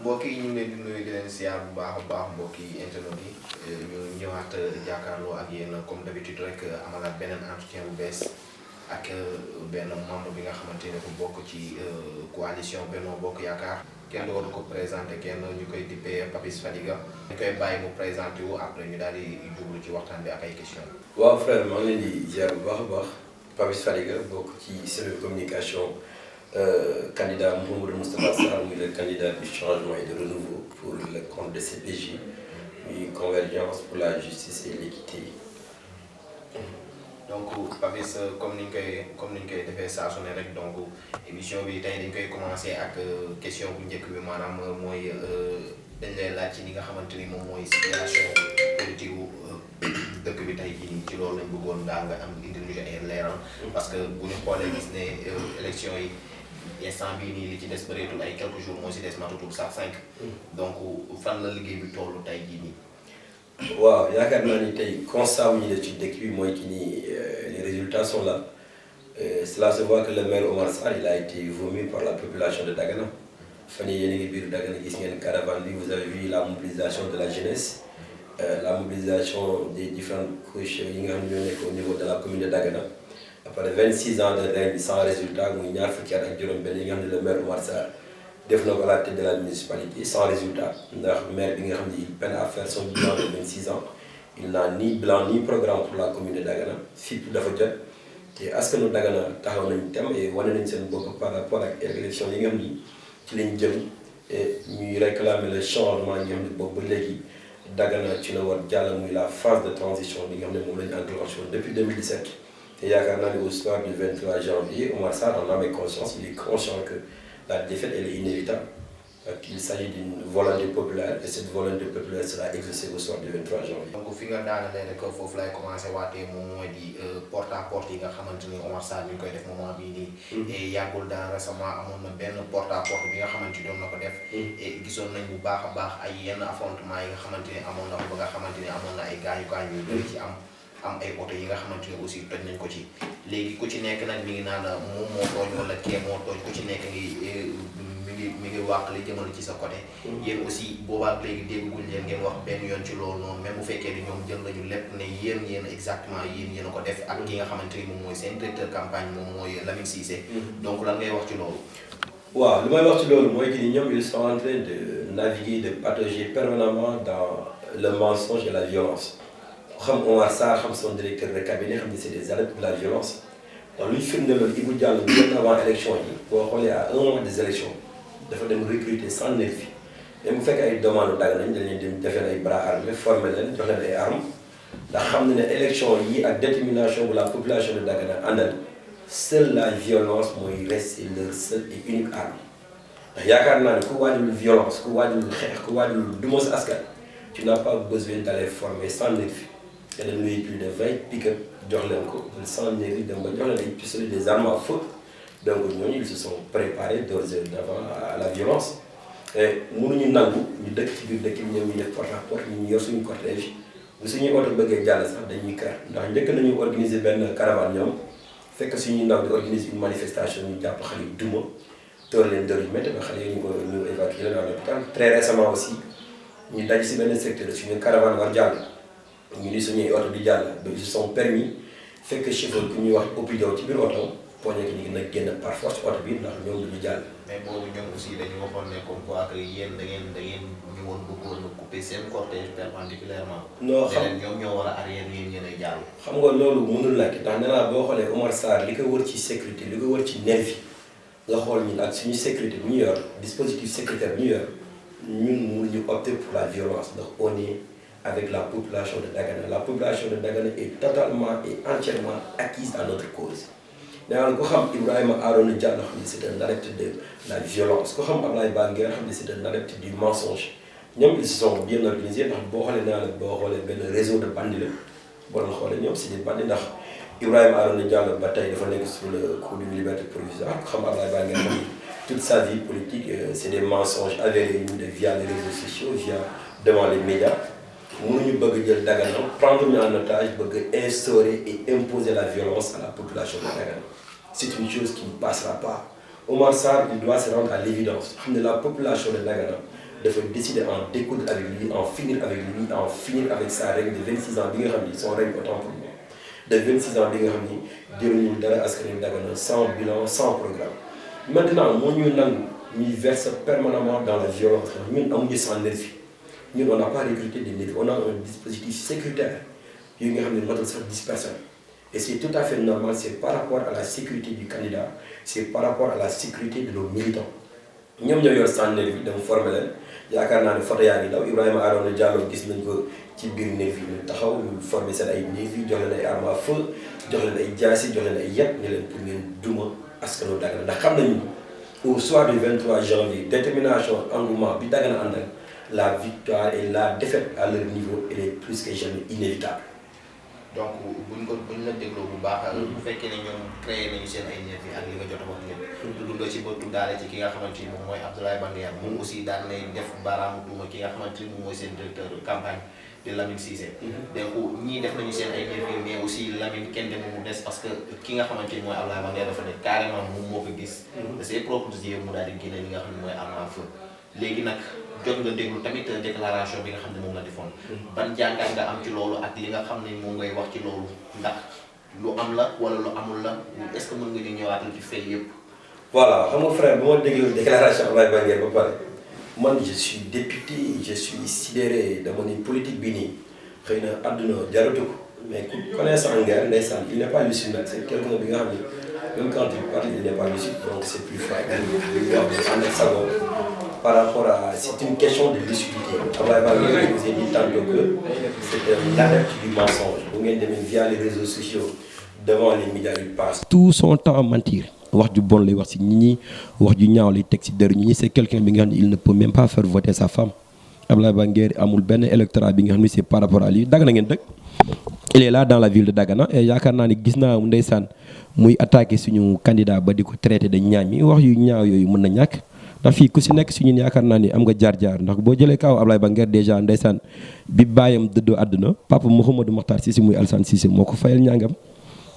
mbokk yi ñu ngi leen di nuyu di leen siyaar bu baax a baax mbokk yi internet yi ñu ñëwaat jàkkaarloo ak yéen comme d'habitude rek amalaat beneen entretien bu bees ak benn membre bi nga xamante ne bu bokk ci coalition Benno Bokk Yaakaar kenn dootu ko présenté kenn ñu koy dippee Papis Fadiga ñu koy bàyyi mu présenté wu après ñu daal di jublu ci waxtaan bi ak ay questions. waaw frère maa ngi leen di ziar bu baax a baax Papis Fadiga bokk ci cellule communication candidat Mouhamadou Moustapha Sarr muy le candidat du changement et de renouveau pour le compte de CPJ muy convergence pour la justice et l'équité. donc Papis comme niñ koy defee saa su ne rek donc émission bi tey dañ koy commencer ak question bu njëkk bi maanaam mooy dañ lay laaj ci li nga xamante ni moom mooy situation politique wu dëkk bi tey jii nii ci loolu lañ bëggoon daal nga am indil ñu ay leeral parce que bu ñu xoolee gis ne élection yi instant bii nii li ci des bëreetul ay quelques jours moo si des matatul sax 5 donc fan la liggéey bi tollu tey jii nii. waaw yaakaar naa ni tey constat wu ñu def ci dëkk bi mooy ki ni les résultats sont là. Cela se voit que le maire Omar Sarr il a été vomi par la population de Dagana fan yii yéen a ngi biir Dagana gis ngeen caravane bi vous avez vu la mobilisation de la jeunesse la mobilisation des différentes couches yi nga xam ne ñoo nekk au niveau de la commune de Dagana après 26 ans de règne sans résultat muy ñaar fukki at ak juróom-benn yi nga xam ne le maire Omar Sarr def na ko à la tête de la municipalité sans résultat ndax maire bi nga xam ne il peine à faire son bilan de 26 ans il n'a ni bilan ni programme pour la commune de Dagana fipp dafa jot te askanu Dagana taxaw nañ tem et wane nañ seen bopp par rapport ak élection yi nga xam ni ci lañ jëm et ñuy réclamer le changement yi nga xam ne boobu ba léegi Dagana ci la war jàll muy la phase de transition bi nga xam ne moom la ñu enclenché depuis 2017 te yaakaar naa ne au soir du 23 janvier Omar Sarr en âme et conscience il est conscient que la défaite elle est inévitable qu'il s'agit d'une volonté populaire et cette volonté populaire sera exaucée au soir du 23 janvier. donc fi nga daanalee rek foofu lay commencé waatee moom mooy di porte à porte yi nga xamante ni Omar Sarr mi ngi koy def moment bii nii. et yàggul daan récemment amoon na benn porte à porte bi nga xamante ni doon na ko def. et gisoon nañ bu baax a baax ay yenn affrontement yi nga xamante ni amoon na ko ba nga xamante ni amoon na ay gaañu yu bëri ci am ay oto yi nga xamante ni aussi toj nañ ko ci léegi ku ci nekk nag mi ngi naan moom moo tooñ wala kee moo tooñ ku ci nekk mi ngi wàq li jëmale ci sa côté. yéen aussi boobaak léegi dégguñ leen ngeen wax benn yoon ci loolu noonu même bu fekkee ni ñoom jël nañu lépp ne yéen exactement yéen a ko def ak ki nga xamante ni moom mooy seen directeur campagne moom mooy Lamine Cissé. donc lan ngay wax ci loolu. waaw lu may wax ci loolu mooy que ni ñoom ils sont en train de naviguer de patauger permanemment dans le mensonge et la violence xam Omar Sarr xam son directeur de cabinet xam ni c'est des adeptes de la violence ndax luy firnde loolu Ibou Diallo bien avant élection yi boo xoolee à un mois des élections dafa dem recruter 100 nervis même bu fekkee ay demande Dagana nañ dañ leen dem defee ay bras armés former leen jox leen ay armes ndax xam na ne élection yi ak détermination bu la population de Dagana àndal seule la violence mooy rester leur seule et unique arme ndax yaakaar naa ne ku waajul violence ku waajul xeex ku waajul duma sa askan tu n'as pas besoin d'aller former 100 nervis nga dem luy plus de 20 pick-up jox leen ko 100 nervis dem ba jox leen ay pistolets des armes à feu donc ñooñu ils se sont préparés d'ores et d'avant à la violence et mënuñu nangu ñu dëkk ci biir dëkk bi ñoom ñu def porte à porte ñu yor suñu cortège bu suñuy oto bëggee jàll sax dañuy kar ndax njëkk nañu organiser benn caravane ñoom fekk suñuy ndaw di organiser une manifestation ñu jàpp xale yu duma tóor leen dër yu métti ba xale yi ñu évacuer leen à l'hôpital très récemment aussi ñu daj si benn secteur suñu caravane war jàll ñu ni suñuy oto di jàll ba ils se sont permis fekk chauffeur ku ñuy wax oppidow ci biir oto poñe ki ñu nag génn par force oto bi ndax ñoom duñu jàll. mais boobu ñoom aussi dañu waxoon ne comme quoi que yéen da ngeen ñu woon bëggoon a couper seen cortège perpendiculairement. non xam ñoom ñoo war a arrière yéen a jàll. xam nga loolu mënul nekk ndax nee naa boo xoolee Omar Sarr li ko wër ci sécurité li ko wër ci nervi nga xool ñun ak suñu sécurité bu ñu yor dispositif sécuritaire bu ñu yor ñun mënuñu opter pour la violence ndax on est avec la population de Dagana la population de Dagana est totalement et entièrement acquise à notre cause. daanaka ku xam Ibrahima Arona Diallo xam ne c'est un adepte de la violence ku xam Ablaye Ba Nguer xam ne c'est un adepte du mensonge ñoom ils se sont bien organisés ndax boo xoolee naa la boo xoolee benn réseau de bandits la boo doon xoolee ñoom c'est des bandits ndax Ibrahima Arona Diallo ba tey dafa nekk sous le coup d'une liberté provisoire ku xam Ablaye Ba Nguer xam ne toute sa vie politique c'est des mensonges avérés yu ñu def via les réseaux sociaux via devant les médias mënuñu bëgg jël Dagana prendre ñu en otage bëgg instaurer et imposer la violence à la population de Dagana c'est une chose qui ne passera pas Omar Sarr il doit se rendre à l'évidence xam ne la population de Dagana dafa décider en découdre avec lui, en finir avec lui, en finir avec sa règne de 26 ans bi nga xam ni son règne autant pour moi de 26 ans bi nga xam ni jëluñu dara askan wi Dagana sans bilan sans programme. Maintenant moo ñu nangu ñuy verse permanemment dans la violence ñun amuñu sans nervi ñun on n'a pas recruté des nervis, on a un dispositif sécuritaire yooyu nga xam ne matul sax 10 personnes et c'est tout à fait normal, c'est par rapport à la sécurité du candidat, c'est par rapport à la sécurité de nos militants. ñoom ñoo yor sans nervi dama formé leen yaakaar naa ne photo yaa ngi daw Ibrahima Arona Diallo gis nañ ko ci biir nervi ñu taxaw ñu formé seen ay nervi jox leen ay armes à feu jox leen ay jaasi jox leen ay yet ñu leen pour ngeen duma askanu Dagana ndax xam nañu au soir du 23 janvier détermination engouement bi Dagana àndal la victoire et la défaite à leur niveau elle est plus que jamais inévitable. donc buñ la dégloo bu baax. bu fekkee ne ñoom créé nañu seen ay nervi ak li nga jot a wax lépp. tudd nga ci ba tuddaale ci ki nga xamante ni moom mooy Abdoulaye Banguer moom aussi daan lay def baaraamu tuuma ki nga xamante ni moom mooy seen directeur de campagne de Lamine Cissé. donc ñii def nañu seen ay nervi mais aussi Lamine kenn demul mu des parce que ki nga xamante ni mooy Abdoulaye Banguer dafa ne carrément moom moo ko gis. de ses propres yeux mu daal di génne li nga xam ne mooy arme à feu léegi nag. jot nga déglu tamit déclaration bi nga xam ne moom la defoon. ban jàngat nga am ci loolu ak li nga xam ne moom ngay wax ci loolu ndax lu am la wala lu amul la est-ce que mën nga ñu ñëwaatal ci fay yëpp. voilà xam nga frère bi ma déggee déclaration Abdoulaye Banguer ba pare man je suis député je suis sidéré dama ni politique bi nii xëy na àdduna jaratu ko mais ku connaissant Nguer ndeysaan il n'est pas lucide nag c'est quelqu'un bi nga xam ni même quand il parle il n'est pas lucide donc c'est plus fort li wax ànd ak sago par rapport à c'est une question de lucidité. Abdoulaye Banguer je vous ai dit tantôt que c'est un adepte du mensonge bu ngeen demee via les réseaux sociaux devant les médias il passe tout son temps à mentir wax ju bon lay wax ci nit ñi wax ju ñaaw lay teg ci dër nit ñi c'est quelqu'un bi nga xam ne il ne peut même pas faire voter sa femme Abdoulaye Banguer amul benn électorat bi nga xam ne c'est par rapport à lui Dagana ngeen dëkk il est là dans la ville de Dagana et yaakaar naa ni gis naa ndeysaan muy attaqué suñu candidat ba di ko traité de ñaam yi wax yu ñaaw yooyu mën na ñàkk ndax fii ku si nekk si ñun yaakaar naa ni am nga jaar-jaar ndax boo jëlee kaw Abdoulaye Banguer déjà ndeysaan bi bàyyam dëddoo àdduna papa Mouhamadou Makhtar Cissé muy Alassane Cissé moo ko fayal ñaangam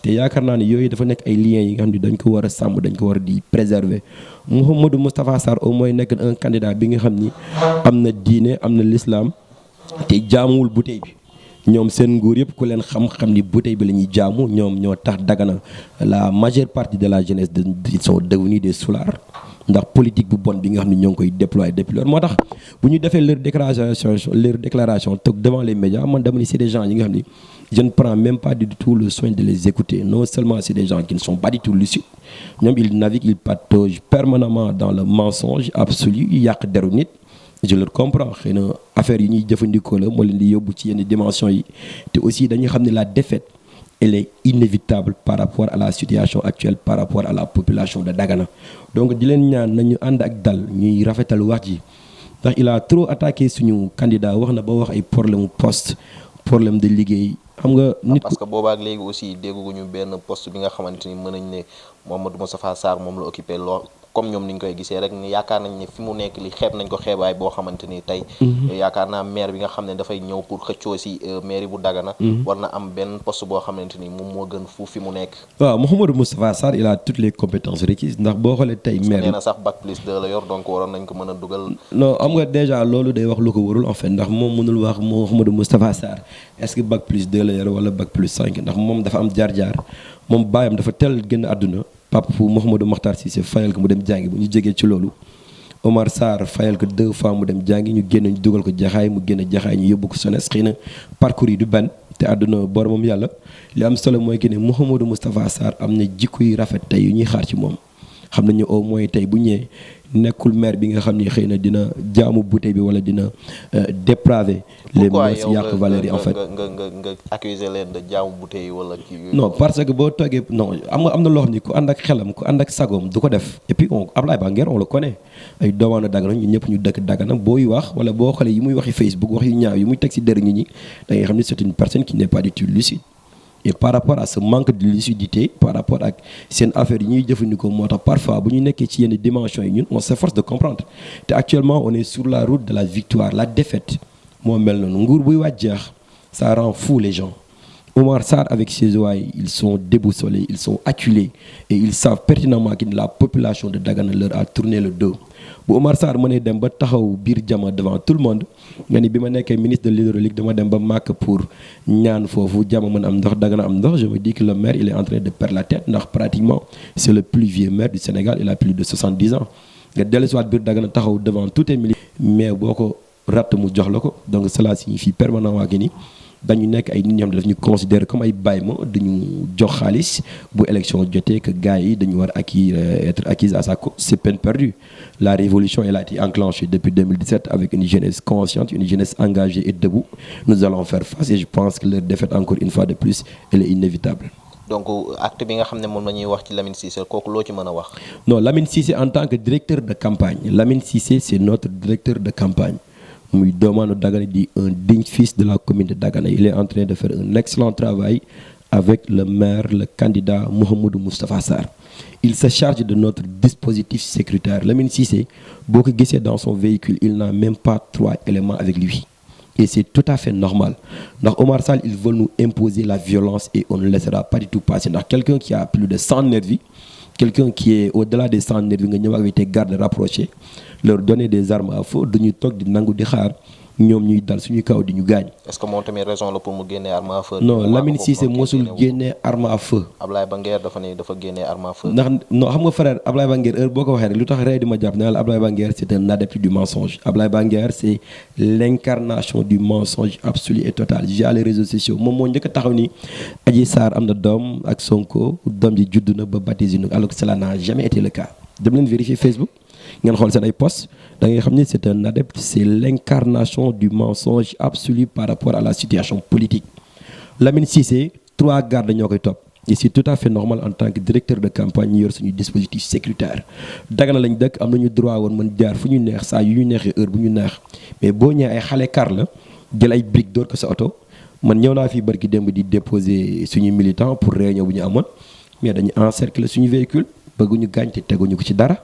te yaakaar naa ni yooyu dafa nekk ay liens yi nga xam ne dañ ko war a sàmm dañ ko war a di préserver Mouhamadou Moustapha Sarr au moins nekk un candidat bi nga xam ni am na diine am na l'islam te jaamuwul bouteille bi ñoom seen nguur yëpp ku leen xam-xam ni bouteille bi la ñuy jaamu ñoom ñoo tax Dagana la majeure partie de la jeunesse ils sont devenus des soulards ndax politique bu bon bi nga xam ne ñoo ngi koy déployer depuis loolu moo tax bu ñu defee leur déclaration toog devant les médias man dama ni c'est des gens yi nga xam ni je ne prends même pas du tout le soin de les écouter non seulement c'est des gens qui ne sont pas du tout lucides ñoom ils naviguent ils pataugent permanemment dans le mensonge absolu yàq deru nit je leur comprends xëy na affaire yi ñuy jëfandikoo la moo leen di yóbbu ci yenn dimension yi te aussi dañuy xam ne la défaite elle est inévitable par rapport à la situation actuelle par rapport à la population de Dagana donc di leen ñaan nañu ànd ak dal ñuy rafetal wax ji ndax il a trop attaqué suñu candidat wax na ba wax ay problème poste problème de liggéey xam nga nit parce que boobaak léegi aussi dégguñu benn poste bi nga xamante ni mën nañ ne Mouhamadou Moustapha Sarr moom la occupé lool comme ñoom ni ñu koy gisee rek ni yaakaar nañ ne fi mu nekk li xeeb nañ ko xeebaay boo xamante ni tey yaakaar naa maire bi nga xam ne dafay ñëw pour xëccoo si mairie bu Dagana war na am benn poste boo xamante ni moom moo gën fu fi mu nekk waaw Mouhamadou Moustapha Sarr il a toutes les compétences requises ndax boo xoolee tey maire nee na sax bac plus 2 la yor donc waroon nañ ko mën a dugal non am nga déjà loolu day wax lu ko warul en fait ndax moom mënul wax Mouhamadou Moustapha Sarr est-ce que bac plus 2 la yor wala bac plus 5 ndax moom dafa am jaar-jaar moom baayam dafa teel génn àdduna papa fu Mouhamadou Makhtar Cissé fayal ko mu dem jàngi bu ñu jógee ci loolu Omar Sarr fayal ko 2 fois mu dem jàngi ñu génn ñu dugal ko jaxaay mu génn jaxaay ñu yóbbu ko SONES xëy na parcours yi du benn te àdduna boromam yàlla li am solo mooy que ne Mouhamadou Moustapha Sarr am na jikko yu rafet tey yu ñuy xaar ci moom xam nañu au moins tey bu ñëwee nekkul maire bi nga xam ni xëy na dina jaamu bouteille bi wala dina dépraver les mœurs yàq valeurs yi en fait nga accuser leen de jaamu bouteille wala kii non parce que boo toogee non am na loo xam ni ku ànd ak xelam ku ànd ak sagoom du ko def et puis Abdoulaye Banguer on le connaît ay doomaanu Dagana ñun ñëpp ñu dëkk Dagana booy wax wala boo xoolee yi muy waxi Facebook wax yu ñaaw yi muy teg ci der ñi da ngay xam ni c'est une personne qui n'est pas du tout lucide et par rapport à ce manque de lucidité par rapport ak seen affaire yi ñuy jëfandikoo moo tax parfois bu ñu nekkee ci yenn dimensions yi ñun on s'efforce de comprendre te actuellement on est sur la route de la victoire la défaite moo mel noonu nguur buy wàcc jeex ça rend fou les gens Omar Sarr avec ses ouailles, ils sont déboussolés, ils sont acculés et ils savent pertinemment que la population de Dagana leur a tourné le dos. Bu Omar Sarr mënee dem ba taxaw biir jama devant tout le monde nga ni bi ma nekkee ministre de l'hydraulique dama dem ba màkk pour ñaan foofu jama mën am ndox Dagana am ndox, je me dis que le maire il est en train de perdre la tête ndax pratiquement c'est le plus vieux maire du Sénégal, il a plus de 70 ans nga dellusiwaat biir Dagana taxaw devant tout les militaires mais boo ko ratt mu jox la ko donc cela signifie permanemment que ni dañu nekk ay nit ñoo xam ne daf ñu considérer comme ay bàyyi ma dañu jox xaalis bu élection jotee que gars yi dañu war être acquis à sa cause. C'est peine perdue. La révolution elle a été enclenchée depuis 2017 avec une jeunesse consciente, une jeunesse engagée et debout. Nous allons faire face et je pense que leur défaite encore une fois de plus elle est inévitable. Donc acte bi nga xam ne moom la ñuy wax ci Lamine Cissé kooku loo ci mën a wax. Non, Lamine Cissé en tant que directeur de campagne, Lamine Cissé c'est notre directeur de campagne. Muy doomaanu Dagana di un digne fils de la commune de Dagana. Il est en train de faire un excellent travail avec le maire, le candidat Mouhamadou Moustapha Sarr. Il se charge de notre dispositif sécuritaire. Lamine Cissé, boo ko gisee dans son véhicule, il n'a même pas 3 éléments avec lui. Et c'est tout à fait normal. Ndax Omar Sall, il veut nous imposer la violence et on ne laissera pas du tout passer. Ndax quelqu'un qui a plus de 100 nervis, quelqu'un qui est au-delà des 100 nervis nga ñëw avec tes gardes rapprochés, leur donner des armes à feu duñu toog di nangu di xaar ñoom ñuy dal suñu kaw di ñu gaañ. Est-ce que moom tamit raison la pour mu génnee arme à feu. Non, Lamine Cissé mosul génnee arme à feu. Ablaye Banguer dafa génnee arme à feu. ndax non xam nga frère Ablaye Banguer heure boo ko waxee rek lu tax rey di ma jàpp ne la Ablaye Banguer c'est un adepte du mensonge. Ablaye Banguer c'est l'incarnation du mensonge absolu et total via les réseaux sociaux moom moo njëkk a taxaw ni Adji Sarr am na doom ak Sonko doom ji judd na ba baptisé na alors que cela n'a jamais été le cas. dem leen vérifier Facebook ngeen xool seen ay posts da ngay xam ni c'est un adepte, c'est l'incarnation du mensonge absolu par rapport à la situation politique. Lamine Cissé 3 gardes ñoo koy topp et c'est tout à fait normal en tant que directeur de campagne ñu yor suñu dispositif sécuritaire. Dagana lañ dëkk am nañu droit woon mën jaar fu ñu neex saa yu ñu neexee heure bu ñu neex mais boo ñëwee ay xale kar la jël ay briques door ko sa oto man ñëw naa fii barki démb di déposer suñu militant pour réunion bu ñu amoon mais dañu encercler suñu véhicule bëgguñu gaañ te teguñu ko ci dara.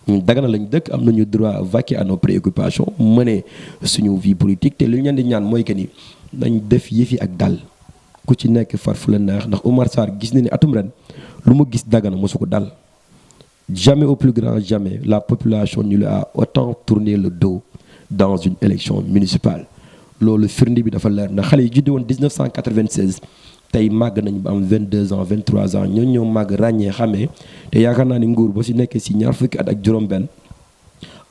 Dagana lañ dëkk am nañu droit vaquer à nos préoccupations mener suñu vie politique te li ñu leen di ñaan mooy que ni nañ def yëfi ak dal ku ci nekk far fu la neex ndax Omar Sarr gis na ni atum ren lu ma gis Dagana mosu ko dal jamais au plus grand jamais la population ne lui a autant tourné le dos dans une élection municipale loolu firnde bi dafa leer na xale yi juddu woon 1996 tey màgg nañ ba am 22 ans 23 ans ñoo màgg ràññee xamee te yaakaar naa ni nguur ba si nekkee si ñaar fukki at ak juróom-benn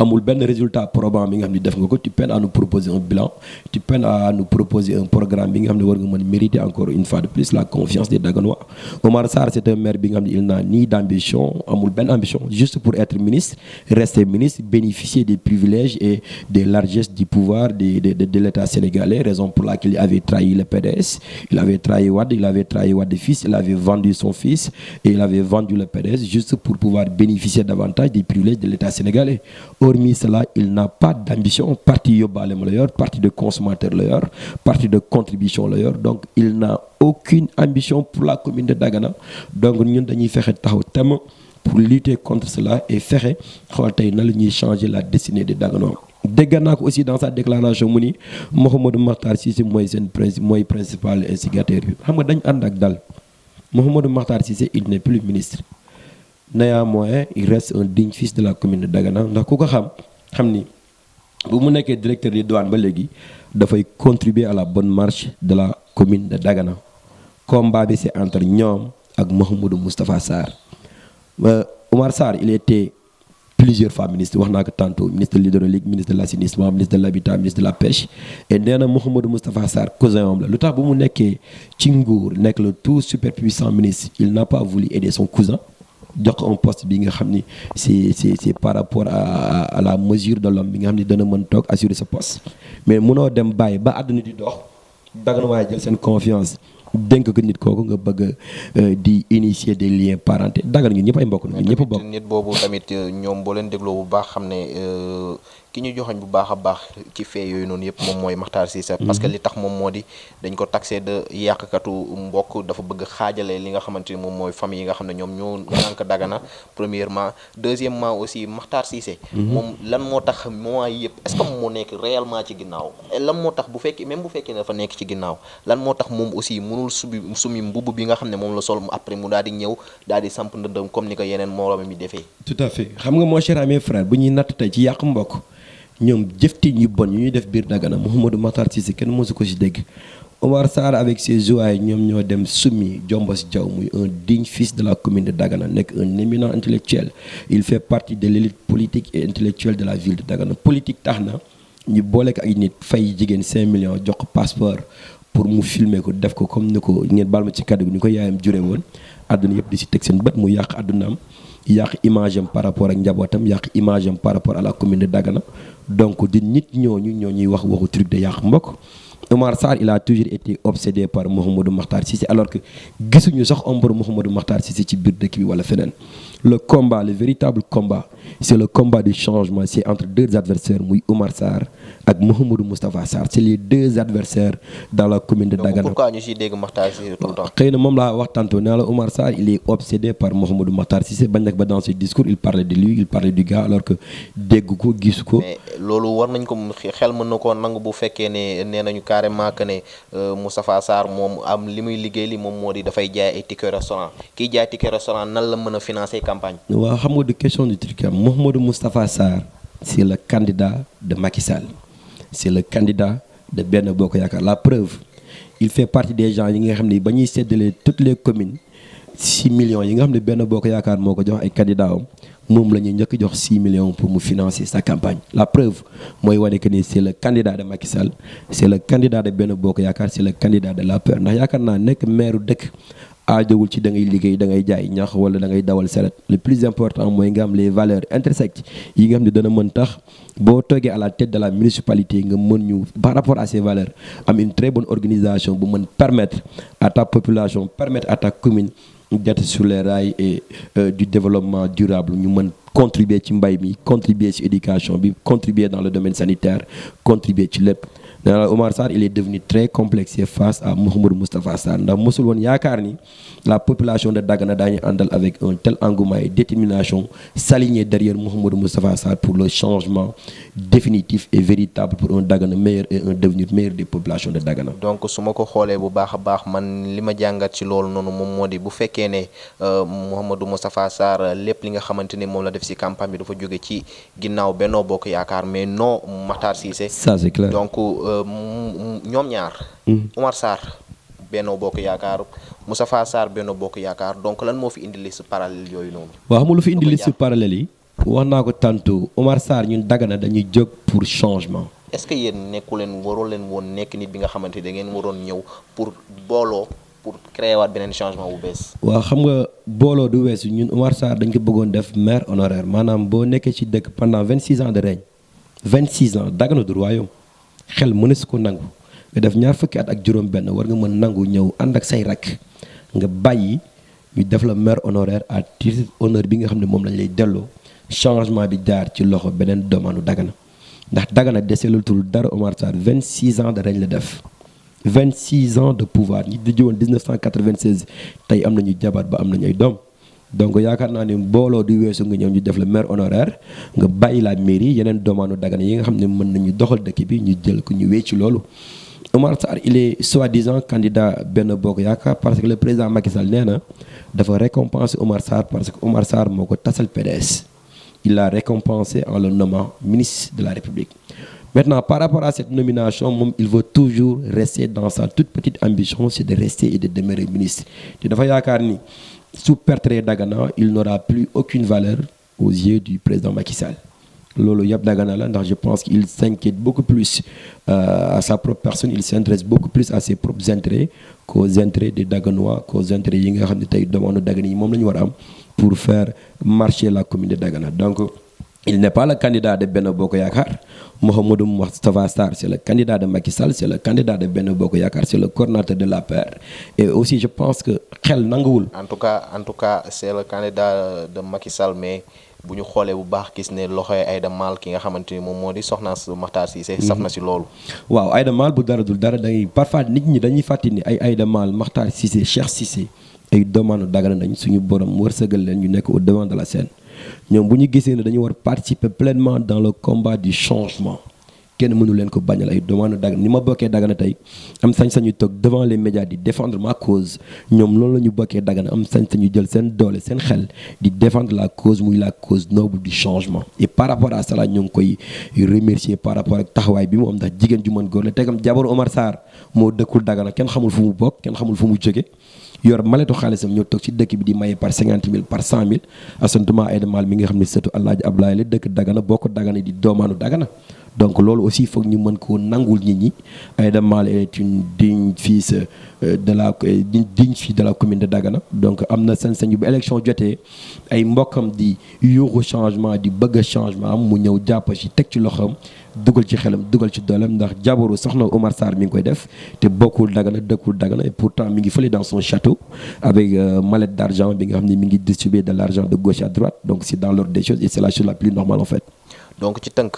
amul benn résultat probant bi nga xam ne def nga ko tu peines à nous proposer un bilan tu peines à nous proposer un programme bi nga xam ne war nga mën mériter encore une fois de plus la confiance des Daganois. Omar Sarr c'est un maire bi nga xam ne il n'a ni d'ambition amul benn ambition juste pour être ministre rester ministre bénéficier des privilèges et des largesses du pouvoir de l'État sénégalais, raison pour laquelle il avait trahi le PDS, il avait trahi Wade fils, il avait vendu son fils et il avait vendu le PDS juste pour pouvoir bénéficier davantage des privilèges de l'État sénégalais. Hormis cela, il n'a pas d'ambition. Parti yóbbaale ma la yor, parti de consommateur la yor, parti de contribution la yor. Donc il n'a aucune ambition pour la commune de Dagana. Donc ñun dañuy fexe taxaw thème pour lutter contre cela et fexe xool tey na la ñuy changer la destinée de Dagana. Dégg naa ko aussi dans sa déclaration mu ni Mouhamadou Makhtar Cissé mooy principal instigateur bi xam nga dañ ànd ak dal Mouhamadou Makhtar Cissé il n'est plus ministre. Néanmoins il reste un digne fils de la commune de Dagana ndax ku ko xam ni bu mu nekkee directeur des douanes ba léegi dafay contribuer à la bonne marche de la commune de Dagana. Combat bi c'est entre ñoom ak Mouhamadou Moustapha Sarr. Omar Sarr il était plusieurs fois ministre wax naa ko tantôt ministre de l'hydraulique ministre de l'assainissement ministre de l'habitat ministre de la pêche et nee na Mouhamadou Moustapha Sarr cousin am la lu tax bu mu nekkee ci nguur nekk le tout superpuissant ministre il n'a pas voulu aider son cousin. jox ko un poste bi nga xam ni c'est par rapport à la mesure de l'homme bi nga xam ni dana mën toog assurer ce poste mais mënoo dem bàyyi ba àdduna di dox Dagana waaye jël seen confiance dénk ko nit kooku nga bëgg di initier des liens parentés Dagana ñun ñëpp ay mbokk ñun ñëpp bokk. nit boobu tamit ñoom boo leen dégloo bu baax xam ne ki ñu joxoñ bu baax a baax ci fee yooyu noonu yëpp moom mooy Makhtar Cissé parce que li tax moom moo di dañ ko taxé de yàqkatu mbokk dafa bëgg xaajale li nga xamante ni moom mooy famille yi nga xam ne ñoom ñoo nànk Dagana premièrement deuxièmement aussi Makhtar Cissé moom lan moo tax moment yi yëpp est-ce que moom moo nekk réellement ci ginnaaw lan moo tax bu fekkee même bu fekkee ne dafa nekk ci ginnaaw lan moo tax moom aussi mënul sumi mbubb bi nga xam ne moom la sol après mu daal di ñëw daal di samp ndëndëm comme ni ko yeneen moroom mi defee. tout à fait xam nga mon cher ami frère bu ñuy natt tey ci yàq mbokk ñoom jëfti ñu bon ñu ñuy def biir Dagana Mouhamadou Makhtar Cissé kenn mosu ko ci dégg Omar Sarr avec ses joueurs ñoom ñoo dem summi Diombos Diaw muy un digne fils de la commune de Dagana nekk un éminent intellectuel il fait partie de l'élite politique et intellectuelle de la ville de Dagana politique tax na ñu boole ko ay nit fay jigéen 5 millions jox ko passeport pour mu filmer ko def ko comme ni ko ngeen baal ma ci kàddu gi ni ko yaayam jure woon àdduna yëpp di si teg seen bët mu yàq àddunaam yàq image am par rapport ak njabootam yàq image am par rapport à la commune de Dagana donc di nit ñooñu ñoo ñuy wax waxu truc de yàq mbokk Omar Sarr il a toujours été obsédé par Mouhamadou Makhtar Cissé alors que gisuñu sax ombre Mouhamadou Makhtar Cissé ci biir dëkk bi wala feneen le combat le véritable combat c'est le combat du changement c'est entre deux adversaires muy Omar Sarr ak Mouhamadou Moustapha Sarr c'est les deux adversaires dans la commune de Dagana. donc pourquoi ñu siy dégg Makhtar Cissé tout le temps. xëy na moom laa wax tantôt nee la Omar Sarr il est obsédé par Mouhamadou Makhtar Cissé bañ nag ba dans ses discours il parlait de lui il parlait du gars alors que dégg ko gis ko. mais loolu war nañ ko xel mën na koo nangu bu fekkee ne nee nañu carrément que ne Moustapha Sarr moom am li muy liggéey li moom moo di dafay jaay ay ticket restaurant kiy jaay ticket restaurant nan la mën a financer campagne. waaw xam nga du question du truc am Mouhamadou Moustapha Sarr c'est le candidat de Macky Sall c'est le candidat de Benno Bokk Yaakaar la preuve il fait partie des gens yi nga xam ne ba ñuy séddale toutes les communes 6 millions yi nga xam ne Benno Bokk Yaakaar moo ko jox ay candidats am moom la ñuy njëkk jox 6 millions pour mu financer sa campagne la preuve mooy wane que ni c'est le candidat de Macky Sall c'est le candidat de Benno Bokk Yaakaar c'est le candidat de l'APR ndax yaakaar naa nekk maire dëkk aajowul ci da ngay liggéey da ngay jaay ñax wala da ngay dawal saret le plus important mooy nga am les valeurs intersectes yi nga xam ne dana mën tax boo toogee à la tête de la municipalité nga mën ñu par rapport à ces valeurs am une très bonne organisation bu mën permettre à ta population permettre à ta commune d'être sur les rails et du développement durable ñu mën contribuer ci mbay mi contribuer ci éducation bi contribuer dans le domaine sanitaire contribuer ci lépp nee na Omar Sarr il est devenu très complexé face à Mouhamadou Moustapha Sarr ndax mosul woon yaakaar ni la population de Dagana daañu àndal avec un tel engouement et détermination s'aligner derrière Mouhamadou Moustapha Sarr pour le changement définitif et véritable pour un Dagana meilleur et un devenir meilleur des populations de Dagana. donc su ma ko xoolee bu baax a baax man li ma jàngat ci loolu noonu moom moo di bu fekkee ne Mouhamadou Moustapha Sarr lépp li nga xamante ne moom la def ci campagne bi dafa jóge ci ginnaaw Benno Bokk Yaakaar mais non Makhtar Cissé. ça c'est clair donc ñoom ñaar. Omar Sarr Benno Bokk Yaakaar Moustapha Sarr Benno Bokk Yaakaar donc lan moo fi indi liste parallèle yooyu noonu. waaw xam nga lu fi indi liste parallèle yi. wax naa ko tantôt Omar Sarr ñun Dagana dañuy jóg pour changement. est-ce que yéen nekku leen waroo leen woon nekk nit bi nga xamante ne da ngeen waroon ñëw pour booloo pour créer waat beneen changement bu bees. waaw xam nga booloo du weesu ñun Omar Sarr dañ ko bëggoon def maire honoraire maanaam boo nekkee ci dëkk pendant 26 ans de règne 26 ans Dagana du royaume xel mënees ko nangu nga def ñaar fukki at ak juróom-benn war nga mën nangu ñëw ànd ak say rakk nga bàyyi ñu def la maire honoraire à titre honneur bi nga xam ne moom lañ lay delloo changement bi jaar ci loxo beneen doomaanu Dagana ndax Dagana deseelatul dara Omar Sarr 26 ans de règne la def 26 ans de pouvoir ñi di jiwoon 1996 tey am nañu jabar ba am nañu ay doom donc yaakaar naa ne mbooloo du weesu nga ñëw ñu def la maire honoraire nga bàyyi la mairie yeneen doomaanu Dagana yi nga xam ne mën nañu doxal dëkk bi ñu jël ko ñu wéy ci loolu. Omar Sarr il est soi-disant candidat Benno Bokk Yaakaar parce que le président Macky Sall nee na dafa récompenser Omar Sarr parce que Omar Sarr moo ko tasal PDS il l'a récompensé en le nommant ministre de la République. Maintenant par rapport à cette nomination moom il veut toujours rester dans sa toute petite ambition c'est de rester et de demeurer ministre te dafa yaakaar ni su perdre Dagana il n'aura plus aucune valeur aux yeux du président Macky Sall. loolu yëpp Dagana la ndax je pense qu'il s'inquiète beaucoup plus à sa propre personne il s'intéresse beaucoup plus à ses propres intérêts qu'aux intérêts des Daganois qu'aux intérêts yi nga xam ne tey doomaanu Dagana yi moom la ñu war a am pour faire marcher la commune de Dagana donc il n'est pas le candidat de Benno Bokk Yaakaar Mouhamadou Moustapha Sarr c'est le candidat de Macky Sall c'est le candidat de Benno Bokk Yaakaar c'est le coordinateur de l'APR et aussi je pense que xel nanguwul en tout cas c'est le candidat de Macky Sall mais bu ñu xoolee bu baax gis ne loxoy Aïda Maal ki nga xamante ni moom moo di soxna Makhtar Cissé saf na si loolu. waaw Aïda Maal bu dara dul dara dangay parfois nit ñi dañuy fàttali ni ay Aïda Maal Makhtar Cissé Cheikh Cissé ay doomaanu Dagana nañ suñu borom wërsëgal leen ñu nekk au devant de la scène ñoom bu ñu gisee ne dañu war participer pleinement dans le combat du changement kenn mënu leen ko bañal ay doomaanu Dagana ni ma bokkee Dagana tey am sañ-sañu toog devant les médias di défendre ma cause ñoom loolu la ñu bokkee Dagana am sañ-sañu jël seen doole seen xel di défendre la cause muy la cause noble du changement et par rapport à cela ñoo ngi koy remercier par rapport ak taxawaay bi mu am ndax jigéen ju mën góor la tegam jabaru Omar Sarr moo dëkkul Dagana kenn xamul fu mu bokk kenn xamul fu mu jóge yor maletu xaalisam ñoo toog ci dëkk bi di maye par 50 000 par 100 000 asantuma Aïda Maal mi nga xam ne sëtu Alaaji Ablaye la dëkk Dagana bokk Dagana di doomaanu Dagana donc loolu aussi foog ñu mën koo nangul nit ñi Aïda Maal est une digne fils digne fille de la commune de Dagana donc am na sañ-sañ bu élection jotee ay mbokkam di yuuxu changement di bëgg changement am mu ñëw jàpp ci teg ci loxoom dugal ci xelam dugal ci dooleem ndax jabaru soxna Omar Sarr mi ngi koy def te bokkul Dagana dëkkul Dagana et pourtant mi ngi fële dans son château avec mallette d'argent bi nga xam ne mi ngi distribuer de l'argent de gauche à droite donc c'est dans l'ordre des choses et c'est la chose la plus normale en fait. donc ci tënk.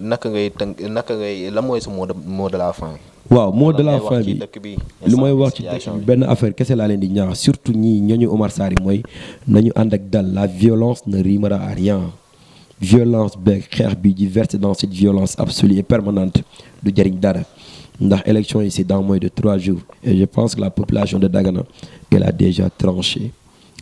naka ngay la mooy sa mot de la fin. waaw mot de la fin bi lu may wax ci dëkk bi benn affaire kese laa leen di ñaax surtout ñii ñooñu Omar Sarr yi mooy nañu ànd ak dal la violence ne rimera à rien violence beeg xeex bi di verser dans cette violence absolue et permanente du jëriñ dara ndax élection yi c'est dans moins de 3 jours et je pense que la population de Dagana elle a déjà tranché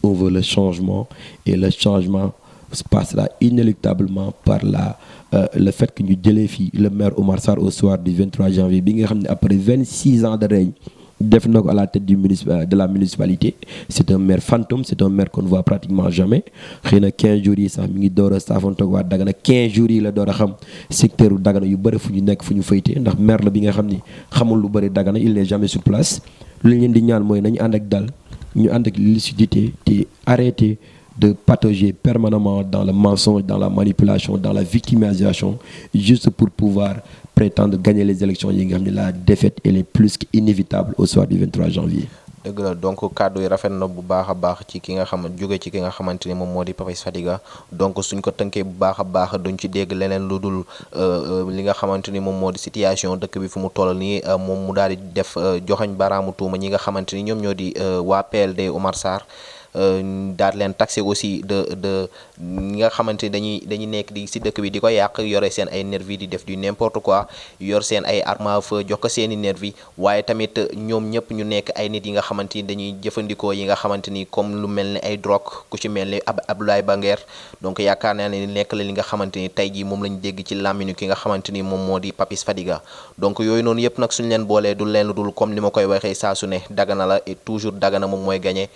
on veut le changement et le changement se passera inéluctablement par le fait que ñu jëlee fii le maire Omar Sarr au soir du 23 janvier bi nga xam ne après 26 ans de règne def na ko à la tête de la municipalité c'est un maire fantôme c'est un maire qu'on ne voit pratiquement jamais xëy na 15 jours yi sax mi ngi door a saafoontoog waa Dagana 15 jours yi la door a xam secteur u Dagana yu bëri fu ñu nekk fu ñu fayte ndax maire la bi nga xam ni xamul lu bëri Dagana il n'est jamais sur place lu ñu leen di ñaan mooy nañu ànd ak dal ñu ànd ak lucidité te arrêter de patauger permanemment dans le mensonge, dans la manipulation, dans la victimisation, juste pour pouvoir prétendre gagner les élections. La défaite, elle est plus qu'inévitable au soir du 23 janvier. dëgg la donc kàddu yi rafet na bu baax a baax ci ki nga jóge ci ki nga xamante ni moom moo di Papis Fadiga donc suñ ko tënkee bu baax a baax duñ ci dégg leneen lu dul li nga xamante ni moom moo di situation dëkk bi fu mu toll nii moom mu daal di def joxoñ baraamu tuuma ñi nga xamante ni ñoom ñoo di waa PLD Omar Sarr daal leen taxé aussi de ñi nga xamante ni dañuy nekk di si dëkk bi di ko yàq yore seen ay nervi di def du n'importe quoi yor seen ay armes à feu jox ko seen i nervi waaye tamit ñoom ñëpp ñu nekk ay nit yi nga xamante ni dañuy jëfandikoo yi nga xamante ni comme lu mel ni ay drogue ku ci mel ni Abdoulaye Banguer donc yaakaar naa ne nekk la li nga xamante ni tey jii moom lañu dégg ci làmmiñu ki nga xamante ni moom moo di Papis Fadiga donc yooyu noonu yëpp nag suñu leen boolee du leen dul comme ni ma koy waxee saa su ne Dagana la et toujours Dagana moom mooy gagné.